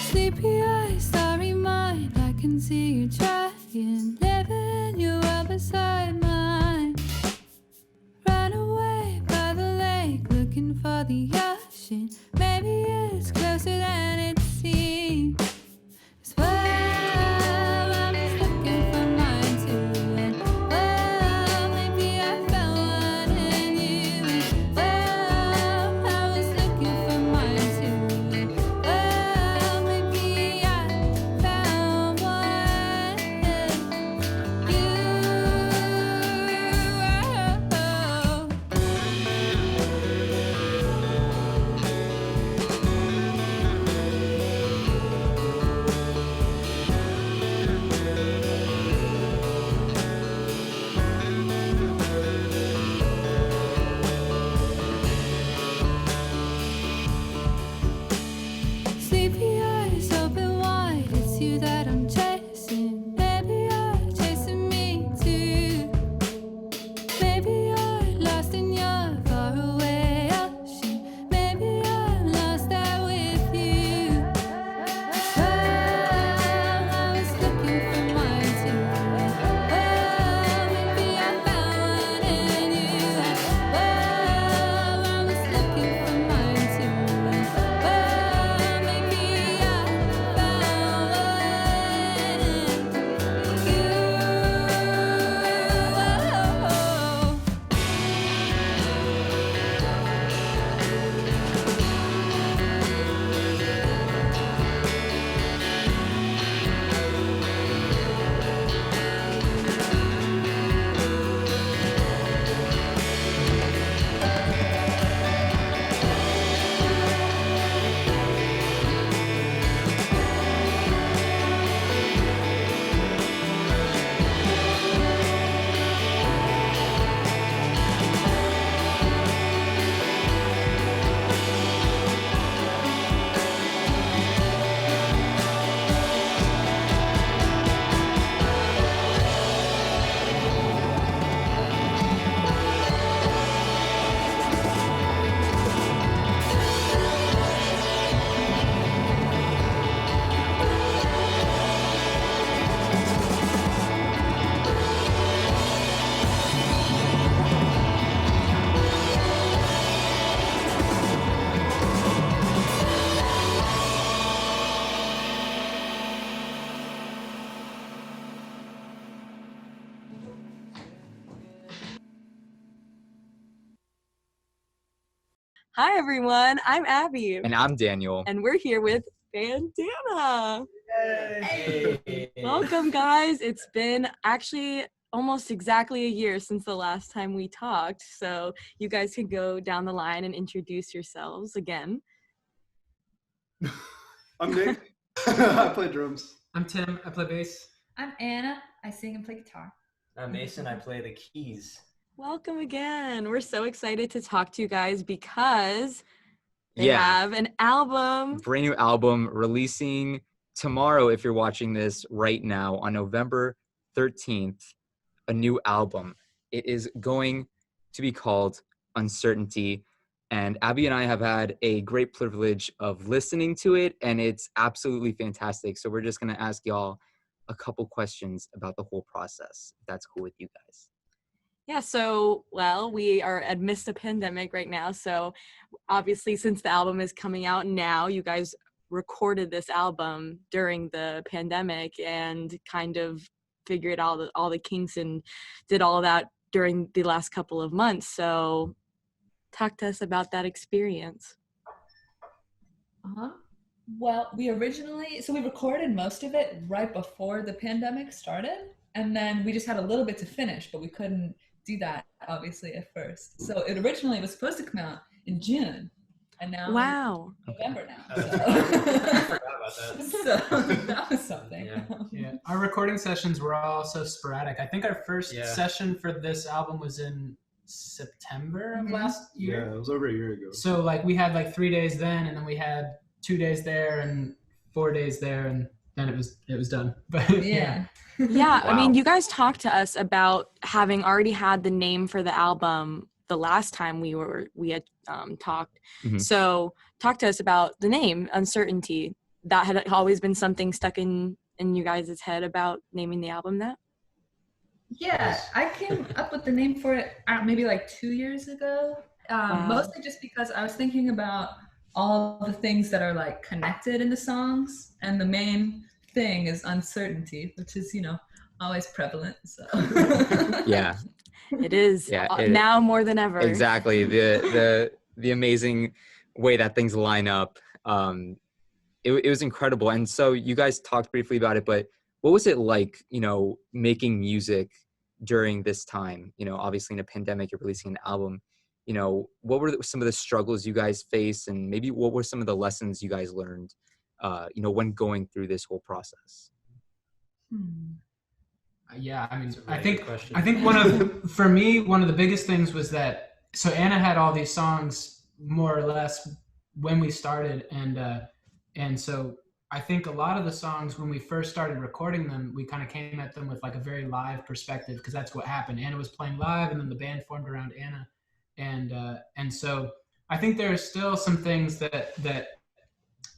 Sleepy eyes, starry mind, I can see you trying, living your world beside mine. Run away by the lake, looking for the ocean. Maybe it's closer than it seems. As well, I was looking for mine too. And well, maybe I found one in you. And well, I was looking for mine too. And well, maybe I found one in you. Sleepy eyes open wide, it's you that I'm chasing. Maybe you're chasing me too. Maybe you're lost in your faraway ocean. Maybe I'm lost there with you. Well, I was looking for mine too. Well, maybe I found one in you. Well, I was looking for mine too. Well, maybe I found one in you. Hi everyone, I'm Abby, And I'm Daniel. and we're here with Bandana. Hey. Welcome guys. It's been actually almost exactly a year since the last time we talked, so you guys can go down the line and introduce yourselves again. I'm Nick. I play drums. I'm Tim. I play bass. I'm Anna. I sing and play guitar. I'm Mason. I play the keys. Welcome again. We're so excited to talk to you guys because they have an album. Brand new album releasing tomorrow, if you're watching this right now, on November 13th, a new album. It is going to be called Uncertainty. And Abby and I have had a great privilege of listening to it, and it's absolutely fantastic. So we're just going to ask y'all a couple questions about the whole process, if that's cool with you guys. Yeah, so, well, we are amidst a pandemic right now. So obviously, since the album is coming out now, you guys recorded this album during the pandemic and kind of figured out all the kinks and did all of that during the last couple of months. So talk to us about that experience. Well, we recorded most of it right before the pandemic started, and then we just had a little bit to finish, but we couldn't do that obviously at first. So it originally was supposed to come out in June, and now Wow. it's November now. I forgot about that. So that was something. Yeah. Our recording sessions were all so sporadic. I think our first Yeah. session for this album was in September of Mhm. last Yeah, year. it was over a year ago. So like we had like 3 days then, and then we had 2 days there and 4 days there, and then it was done. But Yeah. Yeah, I mean, Wow. you guys talked to us about having already had the name for the album the last time we had talked. Mhm. So talk to us about the name, Uncertainty. That had always been something stuck in you guys' head about naming the album that? Yeah, I came up with the name for it maybe like 2 years ago. Wow. Mostly just because I was thinking about all the things that are like connected in the songs, and the main thing is uncertainty, which is, always prevalent. So Yeah. It is Yeah, now more than ever. exactly. The amazing way that things line up. It was incredible. And so you guys talked briefly about it, but what was it like, making music during this time? Obviously in a pandemic, you're releasing an album. What were some of the struggles you guys faced, and maybe what were some of the lessons you guys learned, when going through this whole process? Yeah, I mean, That's a really I think good question. I think for me, one of the biggest things was that so Anna had all these songs more or less when we started, and so I think a lot of the songs when we first started recording them, we kind of came at them with like a very live perspective, because that's what happened. Anna was playing live, and then the band formed around Anna, and so I think there are still some things that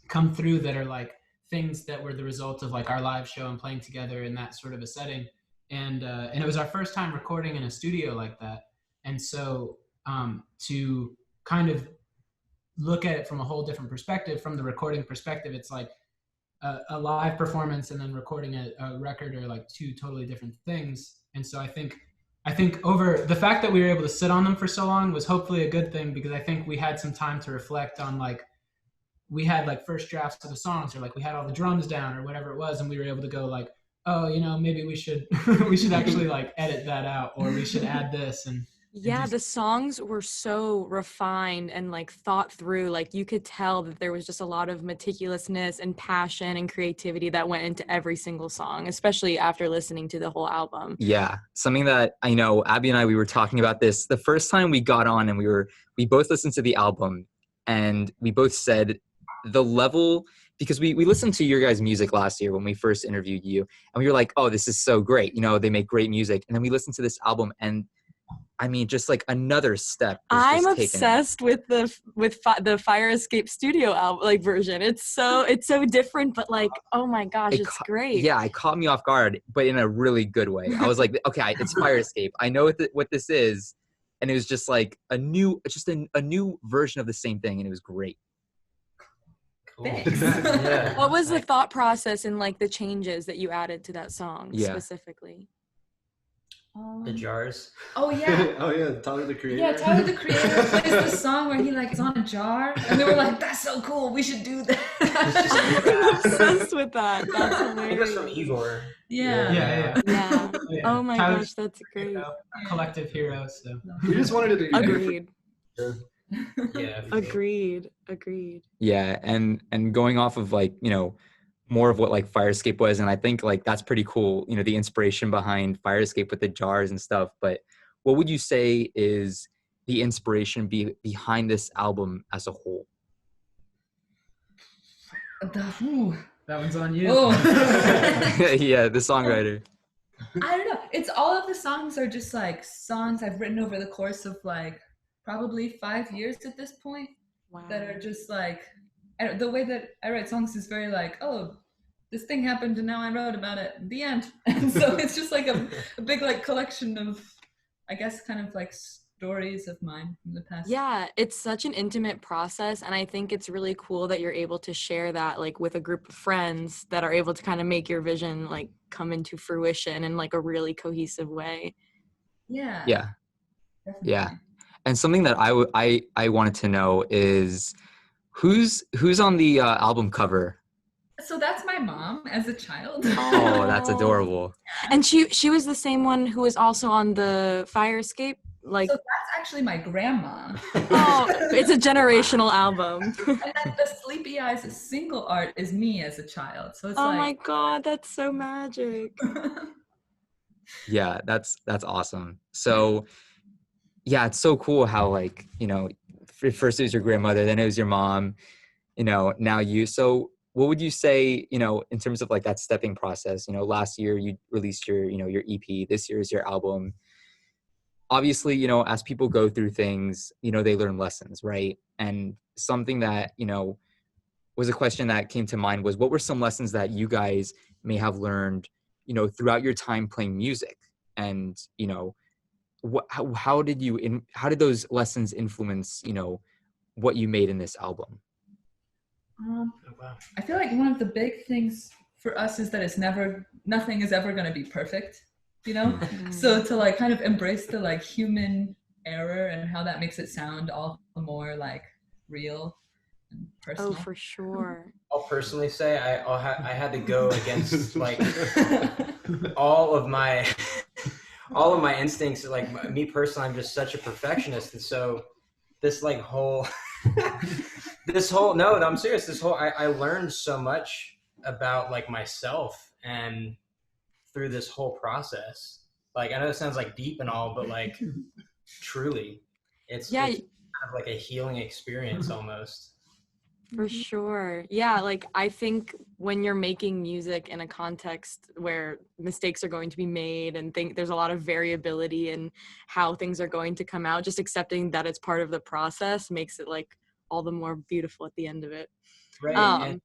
come through that are like things that were the result of like our live show and playing together in that sort of a setting. And it was our first time recording in a studio like that. And so to kind of look at it from a whole different perspective, from the recording perspective, it's like a live performance and then recording a record are like two totally different things. And so I think over the fact that we were able to sit on them for so long was hopefully a good thing, because I think we had some time to reflect on like, we had like first drafts of the songs, or like we had all the drums down or whatever it was, and we were able to go like, oh, maybe we should we should actually like edit that out, or we should add this. And Yeah, just- the songs were so refined and like thought through. Like you could tell that there was just a lot of meticulousness and passion and creativity that went into every single song, especially after listening to the whole album. Yeah, something that I know Abby and I, we were talking about this the first time we got on, and we both listened to the album, and we both said the level, because we listened to your guys' music last year when we first interviewed you, and we were like, oh, this is so great. They make great music. And then we listened to this album, and I mean, just like another step. I'm just taken. obsessed with the Fire Escape Studio album like version. It's so different, but like, oh my gosh, it's great. Yeah, it caught me off guard, but in a really good way. I was like, okay, it's Fire Escape. I know what this is, and it was just like a new version of the same thing, and it was great. Cool. Thanks. Yeah. What was the thought process and like the changes that you added to that song specifically? The jars. Oh yeah. Oh yeah, Tyler the Creator. Yeah, Tyler the Creator plays the song where he like is on a jar, and they were like, "That's so cool. We should do that." I'm obsessed with that. That's I think it was from hilarious. Igor. Yeah. yeah. Yeah. Yeah. Oh my Tyler's, gosh, that's great. a collective hero. So We just wanted it to be different. Agreed. Yeah. Agreed. Yeah, and going off of like, more of what like Fire Escape was, and I think like that's pretty cool, the inspiration behind Fire Escape with the jars and stuff. But what would you say is the inspiration behind this album as a whole? that one's on you. Oh. Yeah, the songwriter. I don't know. It's all of the songs are just like songs I've written over the course of like probably 5 years at this point, Wow. that are just like, the way that I write songs is very like, oh, this thing happened and now I wrote about it. The end. And so it's just like a big like collection of, I guess, kind of like stories of mine from the past. Yeah, it's such an intimate process, and I think it's really cool that you're able to share that like with a group of friends that are able to kind of make your vision like come into fruition in like a really cohesive way. Yeah. Yeah. Definitely. Yeah. And something that I wanted to know is who's on the album cover? So that's my mom as a child. Oh, that's adorable. And she was the same one who was also on the Fire Escape. Like, So that's actually my grandma. oh, it's a generational album. And then the Sleepy Eyes single art is me as a child. So it's Oh my like, god, that's so magic. Yeah, that's awesome. So, yeah, it's so cool how like, you know, first it was your grandmother, then it was your mom, you know, now you. So what would you say, you know, in terms of like that stepping process? You know, last year you released your, you know, your EP, this year is your album. Obviously, you know, as people go through things, you know, they learn lessons, right? And something that, you know, was a question that came to mind was, what were some lessons that you guys may have learned, you know, throughout your time playing music? And, you know, how did those lessons influence, you know, what you made in this album? Um, Oh, wow. I feel like one of the big things for us is that nothing is ever going to be perfect, you know? So to like kind of embrace the like human error and how that makes it sound all the more like real and personal. Oh, for sure. I'll personally say I had to go against like all of my instincts. Like me personally, I'm just such a perfectionist, and so this like whole no, I'm serious. I learned so much about like myself and through this whole process. Like I know it sounds like deep and all, but like truly, it's kind of like a healing experience almost. For sure. Yeah, like I think when you're making music in a context where mistakes are going to be made and there's a lot of variability in how things are going to come out, just accepting that it's part of the process makes it like all the more beautiful at the end of it. Right. And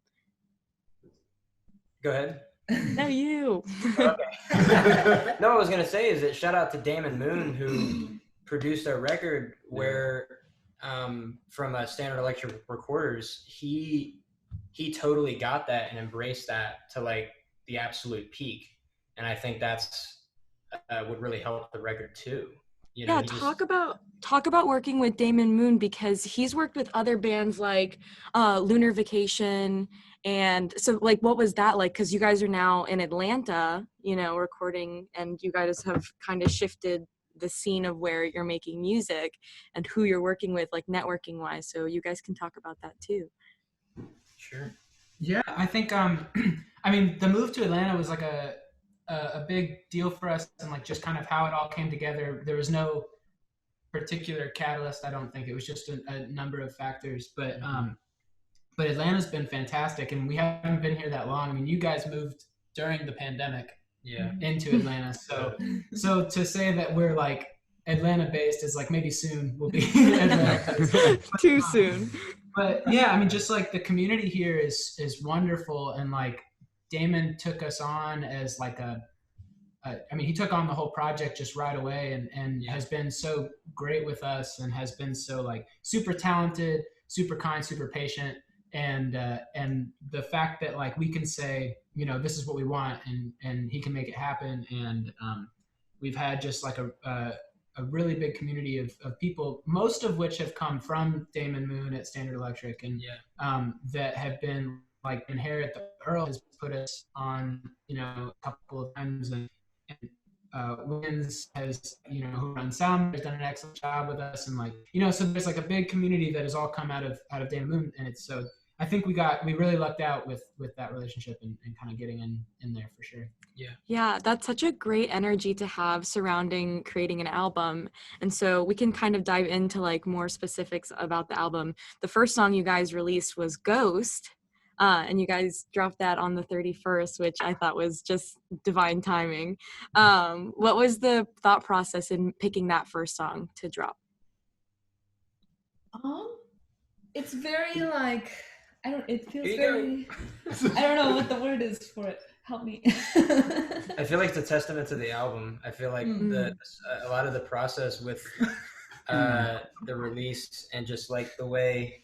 go ahead. No, you. Okay. No, I was gonna say is that shout out to Damon Moon who produced our record where from Standard Electric Recorders, he totally got that and embraced that to like the absolute peak, and I think that's would really help the record too. You know, talk about working with Damon Moon, because he's worked with other bands like Lunar Vacation, and so like what was that like? Because you guys are now in Atlanta, you know, recording, and you guys have kind of shifted the scene of where you're making music and who you're working with, like networking wise. So you guys can talk about that too. Sure. Yeah, I think I mean the move to Atlanta was like a big deal for us, and like just kind of how it all came together. There was no particular catalyst, I don't think. It was just a number of factors, but Atlanta's been fantastic, and we haven't been here that long. I mean, you guys moved during the pandemic into Atlanta, so to say that we're like Atlanta based is like maybe soon we'll be Atlanta too soon. But yeah, I mean, just like the community here is wonderful, and like Damon took us on as like I mean, he took on the whole project just right away, and has been so great with us, and has been so like super talented, super kind, super patient, and the fact that like we can say, you know, this is what we want, and he can make it happen, and we've had just like a really big community of people, most of which have come from Damon Moon at Standard Electric, and that have been like Inherit. The Earl has put us on, you know, a couple of times, and Wins has, you know, who runs sound, has done an excellent job with us, and like, you know, so there's like a big community that has all come out of Damon Moon, and it's so I think we really lucked out with that relationship and kind of getting in there for sure. Yeah, that's such a great energy to have surrounding creating an album. And so we can kind of dive into like more specifics about the album. The first song you guys released was Ghost, and you guys dropped that on the 31st, which I thought was just divine timing. What was the thought process in picking that first song to drop? It's very like, it feels very, I don't know what the word is for it. Help me. I feel like it's a testament to the album. I feel like a lot of the process with the release and just like the way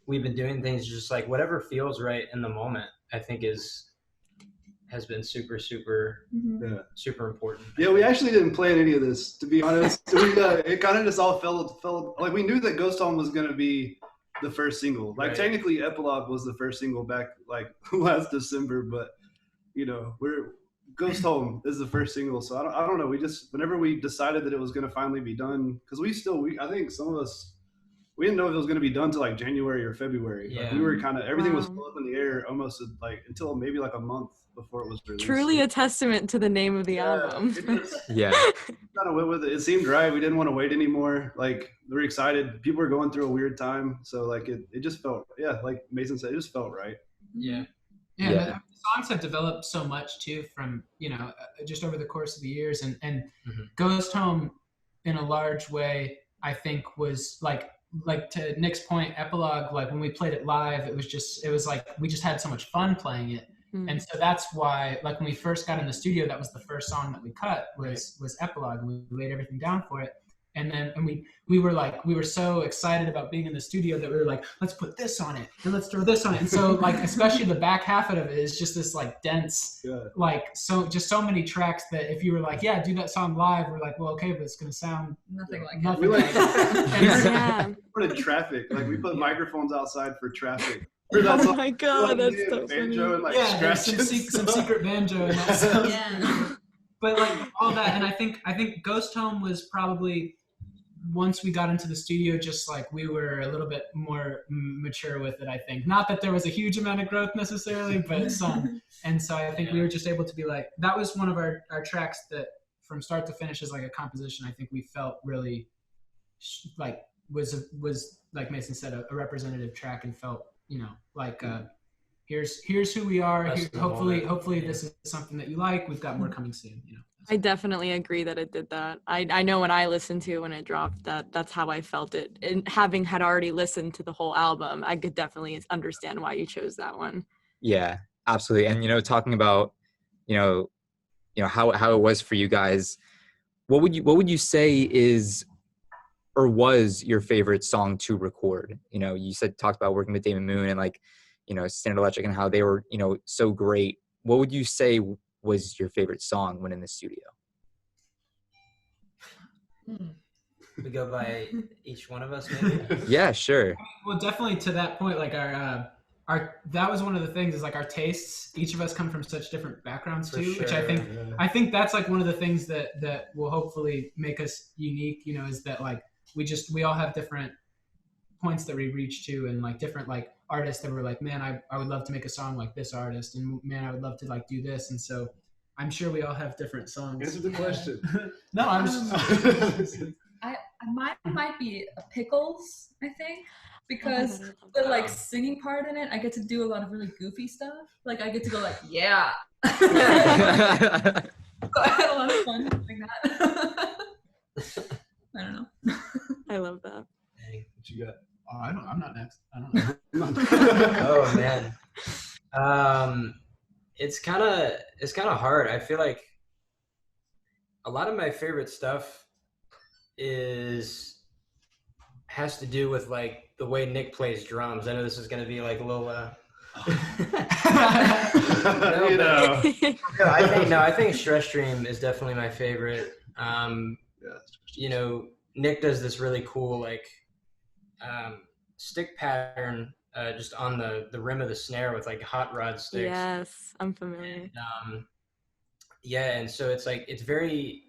we've been doing things, just like whatever feels right in the moment, I think has been super important. Yeah, we actually didn't plan any of this, to be honest. It kind of just all felt like we knew that Ghost Home was going to be the first single. Like technically Epilogue was the first single back like last December, but you know, Ghost Home is the first single. So I don't know. We just, whenever we decided that it was going to finally be done, because I think some of us, we didn't know if it was going to be done till like January or February. Yeah. Like we were kind of, everything was still up in the air almost like until maybe like a month before it was released. Truly a testament to the name of the album. It's kind of went with it. It seemed right. We didn't want to wait anymore. Like we were excited. People were going through a weird time, so like it just felt like Mason said, it just felt right. Yeah. The songs have developed so much too from just over the course of the years, and Ghost Home in a large way I think was like to Nick's point, Epilogue, like when we played it live, it was like we just had so much fun playing it. And so that's why, like when we first got in the studio, that was the first song that we cut was Epilogue, and we laid everything down for it. And we were so excited about being in the studio that we were like, let's put this on it and let's throw this on it. And so like especially the back half of it is just this like dense, like so many tracks that if you were like, do that song live, we're like, well, okay, but it's gonna sound nothing like it. We put in traffic, like we put Yeah. microphones outside for traffic. Oh my god, that's so banjo funny. and like some secret banjo and that sounds but like all that. And I think Ghost Home was probably, once we got into the studio, just like we were a little bit more mature with it, I think. Not that there was a huge amount of growth necessarily, but some. And so I think we were just able to be like, that was one of our tracks that from start to finish is like a composition I think we felt really like was like Mason said, a representative track, and felt, like here's who we are. Hopefully this is something that you like. We've got more coming soon, I definitely agree that it did that. I know when I listened to it, when it dropped, that's how I felt it. And having had already listened to the whole album, I could definitely understand why you chose that one. Yeah, absolutely. And talking about how it was for you guys, what would you say is or was your favorite song to record? You talked about working with Damon Moon and like Standard Electric and how they were so great. What would you say was your favorite song when in the studio? We go by each one of us, maybe. Yeah, sure. Well, definitely to that point, like our that was one of the things is like our tastes. Each of us come from such different backgrounds too, which I think that's like one of the things that will hopefully make us unique. Is that like we all have different points that we reach to, and like different like artists that were like, man, I would love to make a song like this artist, and man, I would love to like do this. And so I'm sure we all have different songs. Answer the question. No, I'm just mine might be a Pickles, I think, because the like singing part in it, I get to do a lot of really goofy stuff. Like I get to go like, yeah. So I had a lot of fun doing that. I don't know. I love that. Dang. What you got? I'm not next. I don't know. Oh man. It's kind of hard. I feel like a lot of my favorite stuff has to do with like the way Nick plays drums. I know this is going to be like a little I think Stress Stream is definitely my favorite. Nick does this really cool like stick pattern just on the rim of the snare with like hot rod sticks. Yes, I'm familiar. And, and so it's like it's very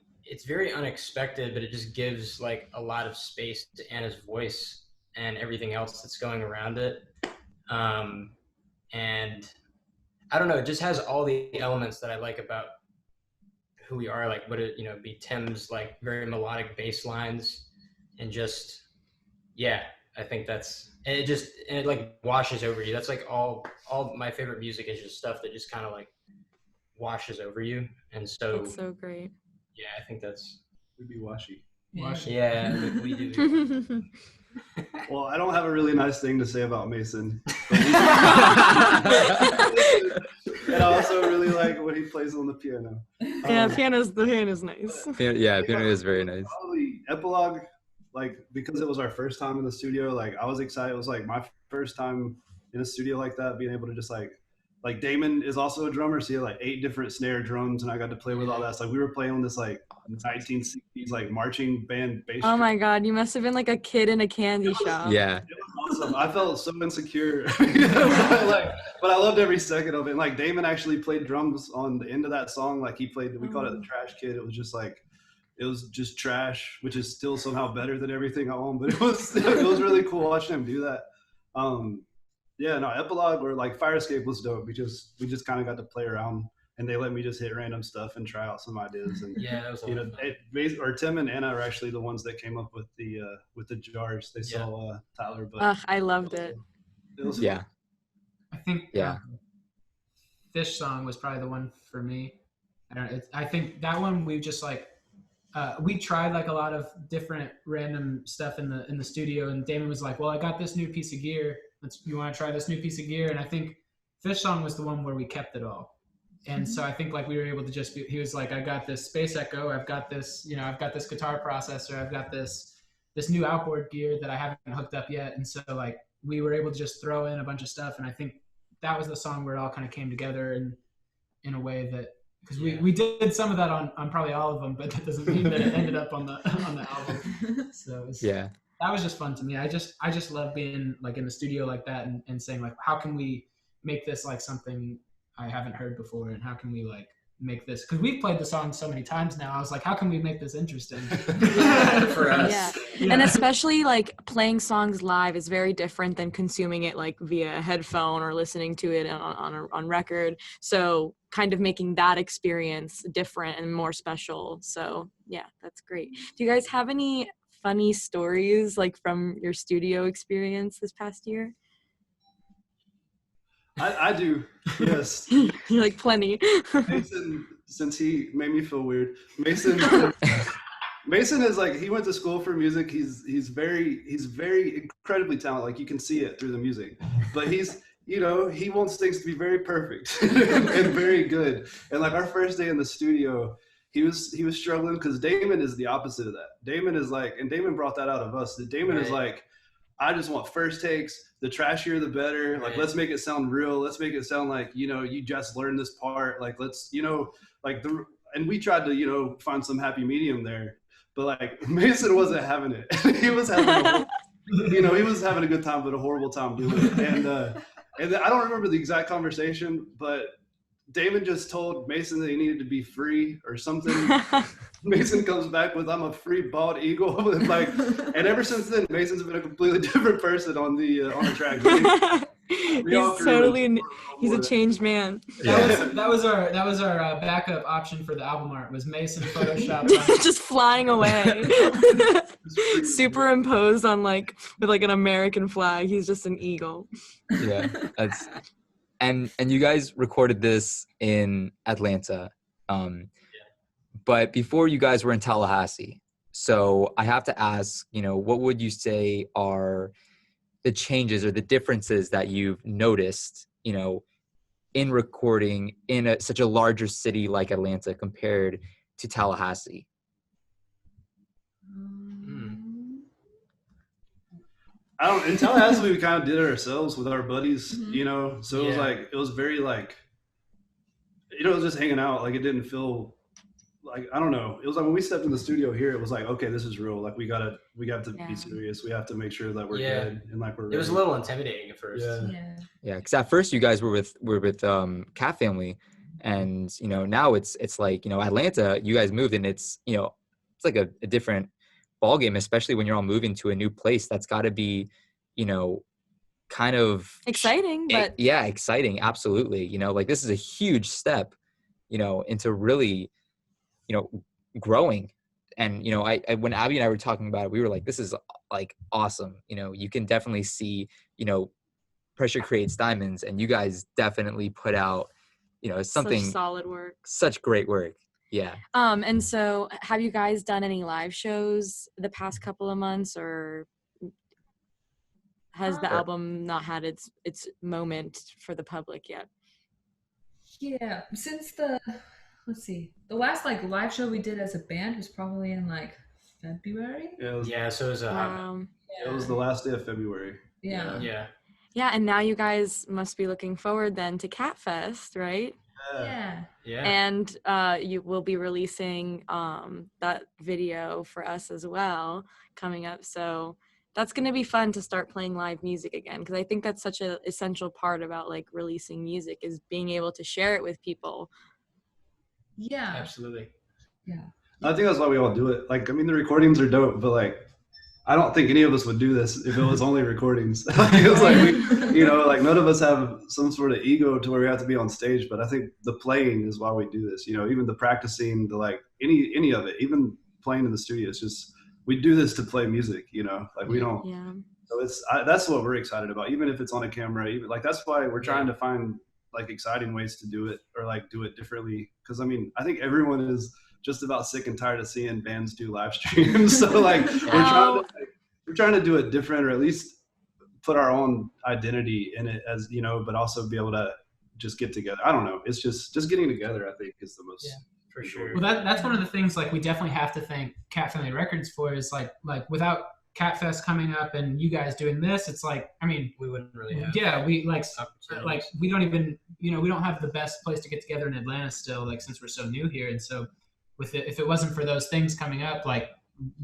unexpected, but it just gives like a lot of space to Anna's voice and everything else that's going around it. And I don't know, it just has all the elements that I like about who we are, like be Tim's like very melodic bass lines, and just I think it like washes over you. That's like all my favorite music is just stuff that just kind of like washes over you. And so That's so great. Yeah, I think We'd be washy. Yeah, we do. Well, I don't have a really nice thing to say about Mason. And I also really like when he plays on the piano. Yeah, the piano's nice. Piano is very nice. Probably Epilogue, like because it was our first time in the studio, like I was excited. It was like my first time in a studio like that, being able to just like Damon is also a drummer, so he had like 8 different snare drums, and I got to play with all that. So like we were playing on this like 1960s like marching band bass. Oh my god, you must have been like a kid in a candy shop. Yeah. It was awesome. I felt so insecure, but I loved every second of it. And like Damon actually played drums on the end of that song. Like he played, we called it the Trash Kid. It was just trash, which is still somehow better than everything I own. But it was really cool watching him do that. Epilogue or like Fire Escape was dope because we just kind of got to play around and they let me just hit random stuff and try out some ideas. And Yeah, that was a you lot know, of fun. Tim and Anna are actually the ones that came up with the jars. They Yeah. saw Tyler, but Ugh, I loved it. it was Yeah. fun. I think Yeah. Fish Song was probably the one for me. I think that one we just like we tried like a lot of different random stuff in the studio, and Damon was like, "Well, I got this new piece of gear. You want to try this new piece of gear?" And I think Fish Song was the one where we kept it all. And so I think like we were able to just he was like, "I got this Space Echo. I've got this, I've got this guitar processor. I've got this new outboard gear that I haven't hooked up yet." And so like we were able to just throw in a bunch of stuff, and I think that was the song where it all kind of came together in a way that, because we did some of that on probably all of them, but that doesn't mean that it ended up on the album. So that was just fun to me. I just love being like in the studio like that and saying like, how can we make this like something I haven't heard before, and how can we like make this, because we've played the song so many times now. I was like, how can we make this interesting for us? Yeah. And especially like playing songs live is very different than consuming it like via headphone or listening to it on record. So kind of making that experience different and more special. So yeah, that's great. Do you guys have any funny stories like from your studio experience this past year? I do, yes. You're like plenty. Mason, since he made me feel weird, Mason is like, he went to school for music. He's very incredibly talented. Like you can see it through the music, but he wants things to be very perfect and very good. And like our first day in the studio, he was struggling because Damon is the opposite of that. Damon is like, and Damon brought that out of us. That Damon is like, I just want first takes. The trashier, the better. Like, let's make it sound real. Let's make it sound like, you just learned this part. Like, let's, and we tried to, find some happy medium there. But like Mason wasn't having it. He was having, he was having a good time, but a horrible time doing it. And I don't remember the exact conversation, but Damon just told Mason that he needed to be free or something. Mason comes back with, "I'm a free bald eagle." And ever since then, Mason's been a completely different person on the track. He's a changed man. That was our backup option for the album art, was Mason Photoshop just flying away. Superimposed on with an American flag. He's just an eagle. Yeah, that's and you guys recorded this in Atlanta. But before you guys were in Tallahassee. So I have to ask, what would you say are the changes or the differences that you've noticed, in recording in such a larger city like Atlanta compared to Tallahassee? In Tallahassee, we kind of did it ourselves with our buddies, so it was very it was just hanging out. Like it didn't feel like, I don't know. It was like when we stepped in the studio here, it was like, okay, this is real. Like we have to be serious. We have to make sure that we're good and like we're ready. It was a little intimidating at first. Yeah. Because at first you guys were with Cat Family, and now it's like Atlanta. You guys moved, and it's it's like a different ball game, especially when you're all moving to a new place. That's got to be kind of exciting. But exciting. Absolutely. Like this is a huge step, into really growing. And I when Abby and I were talking about it, we were like, this is like awesome. You can definitely see pressure creates diamonds, and you guys definitely put out something such solid work, such great work. Yeah. And so have you guys done any live shows the past couple of months, or has the album not had its moment for the public yet? Yeah, since the last live show we did as a band was probably in February. So it was it was the last day of February. Yeah, and now you guys must be looking forward then to Cat Fest, right? Yeah. And you will be releasing that video for us as well coming up, so that's going to be fun to start playing live music again, because I think that's such an essential part about releasing music, is being able to share it with people. Yeah, absolutely. Yeah, I think that's why we all do it. The recordings are dope, but I don't think any of us would do this if it was only recordings. It was like like none of us have some sort of ego to where we have to be on stage. But I think the playing is why we do this. Even the practicing, the like any of it, even playing in the studio. It's just we do this to play music. Like we don't. Yeah. So that's what we're excited about. Even if it's on a camera, even like that's why we're trying to find like exciting ways to do it or like do it differently. Because I think everyone is just about sick and tired of seeing bands do live streams. So like we're trying to do it different, or at least put our own identity in it, as but also be able to just get together. I don't know. It's just getting together, I think, is the most for sure. Well, that's one of the things like we definitely have to thank Cat Family Records for, is like without Cat Fest coming up and you guys doing this, it's like, we wouldn't really have. Yeah, we we don't even we don't have the best place to get together in Atlanta still, like since we're so new here. And so if it wasn't for those things coming up, like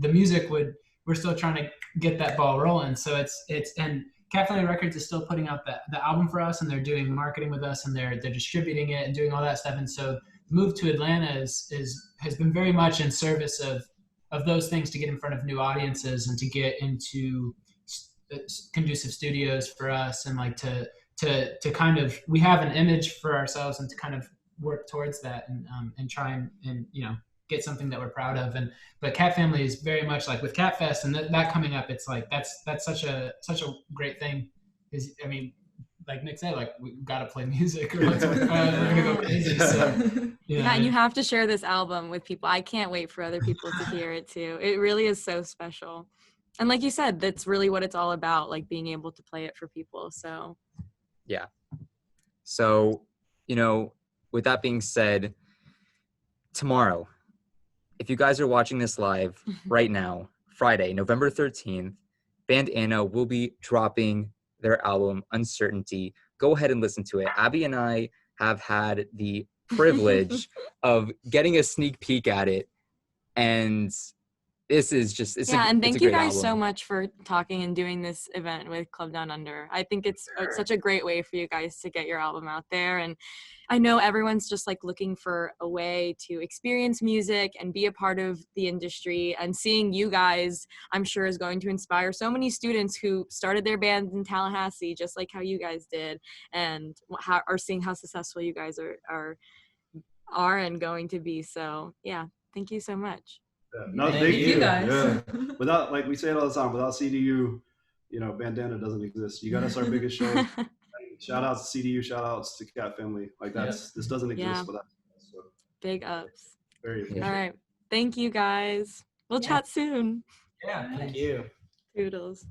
the music we're still trying to get that ball rolling. So it's and Cat Family Records is still putting out the album for us, and they're doing marketing with us, and they're distributing it and doing all that stuff. And so the move to Atlanta has been very much in service of those things, to get in front of new audiences and to get into conducive studios for us, and like to kind of, we have an image for ourselves, and to kind of work towards that and try and get something that we're proud of. But Cat Family is very much like with Cat Fest and that coming up, it's like that's such a great thing. Is like Nick said, like we gotta play music or else we're gonna go crazy. So, yeah, and you have to share this album with people. I can't wait for other people to hear it too. It really is so special. And like you said, that's really what it's all about, like being able to play it for people. So yeah. So, with that being said, tomorrow, if you guys are watching this live right now, Friday, November 13th, Bandanna will be dropping their album, Uncertainty. Go ahead and listen to it. Abby and I have had the privilege of getting a sneak peek at it. And this is just, and thank you guys album. so much for talking and doing this event with Club Down Under. I think it's such a great way for you guys to get your album out there. And I know everyone's just like looking for a way to experience music and be a part of the industry. And seeing you guys, I'm sure, is going to inspire so many students who started their bands in Tallahassee, just like how you guys did, and are seeing how successful you guys are and going to be. So yeah, thank you so much. No, thank you guys. Yeah. Without, like we say it all the time, without CDU, Bandanna doesn't exist. You got us our biggest show. Shout outs to CDU, shout outs to Cat Family. Like this doesn't exist without us. So. Big ups. Very appreciative. All right. Thank you guys. We'll chat soon. Yeah, thank you. Toodles.